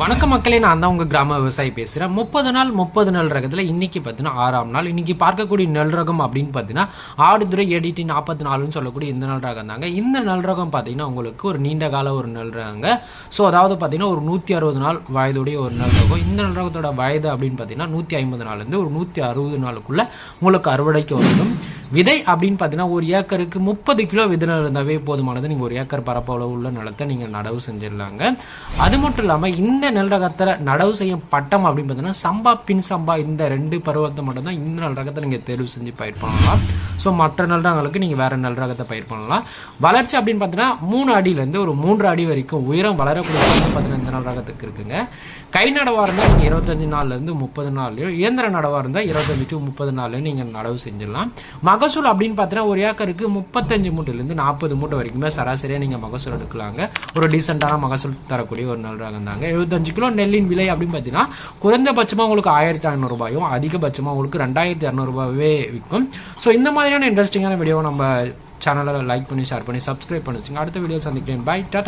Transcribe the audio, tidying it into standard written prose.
வணக்க மக்களே, நான் தான் உங்கள் கிராம விவசாயி பேசுகிறேன். 30 நாள் ரகத்தில் இன்றைக்கி பார்த்தீங்கன்னா 6ஆம் நாள். இன்றைக்கி பார்க்கக்கூடிய நெல் ரகம் அப்படின்னு பார்த்தீங்கன்னா ஆடுதுறை ADT 44ன்னு சொல்லக்கூடிய இந்த நெல் ரகம் தாங்க. இந்த நெல் ரகம் பார்த்தீங்கன்னா உங்களுக்கு ஒரு நீண்ட கால ஒரு நெல் ரகங்க. ஸோ அதாவது பார்த்தீங்கன்னா ஒரு 160 நாள் வயதுடைய ஒரு நெல் ரகம். இந்த நெல் ரகத்தோட வயது அப்படின்னு பார்த்தீங்கன்னா 150 நாள்லேருந்து ஒரு 160 நாளுக்குள்ளே உங்களுக்கு அறுவடைக்கு வரும். விதை அப்படின்னு பார்த்தீங்கன்னா ஒரு ஏக்கருக்கு 30 கிலோ விதை இருந்தாவே போதுமானது. நீங்கள் ஒரு ஏக்கர் பரப்பளவு உள்ள நிலத்தை நீங்கள் நடவு செஞ்சிடலாங்க. அது மட்டும் இல்லாமல் இந்த நெல் ரகத்தில் நடவு செய்யும் பட்டம் அப்படின்னு பார்த்தீங்கன்னா சம்பா பின் சம்பா இந்த 2 பருவத்தை மட்டும்தான் இந்த நெல் ரகத்தை நீங்கள் தேர்வு செஞ்சு பயிர் பண்ணலாம். ஸோ மற்ற நெல் ரகங்களுக்கு நீங்கள் வேறு நெல் ரகத்தை பயிர் பண்ணலாம். வளர்ச்சி அப்படின்னு பார்த்தீங்கன்னா 3 அடியிலேருந்து ஒரு 3 அடி வரைக்கும் உயரம் வளரக்கூடிய பார்த்தீங்கன்னா இந்த நெல் ரகத்துக்கு இருக்குங்க. கை நடவாக இருந்தால் நீங்கள் 25 நாள்லேருந்து 30 நாள்லையும், இயந்திர நடவாக இருந்தால் 25 to 30 நாள்லையும் நீங்கள் நடவு செஞ்சிடலாம். மகசூல் அப்படின்னு பார்த்தீங்கன்னா ஒரு ஏக்கருக்கு 35 மூட்டையிலேருந்து 40 மூட்டை வரைக்குமே சராசரியாக நீங்கள் மகசூல் எடுக்கலாங்க. ஒரு டீசெண்டான மகசூல் தரக்கூடிய ஒரு நெல் ரகம் தாங்க. 75 கிலோ நெல்லின் விலை அப்படின்னு பார்த்தீங்கன்னா குறைந்தபட்சமாக உங்களுக்கு 1500 ரூபாயும் அதிகபட்சமாக உங்களுக்கு 2200 ரூபாவே விற்கும். ஸோ இந்த மாதிரியான இன்ட்ரெஸ்டிங்கான வீடியோவை நம்ம சேனலில் லைக் பண்ணி ஷேர் பண்ணி சப்ஸ்கிரைப் பண்ணி வச்சுங்க. அடுத்த வீடியோ சந்திக்கிறேன். பை, டாடா.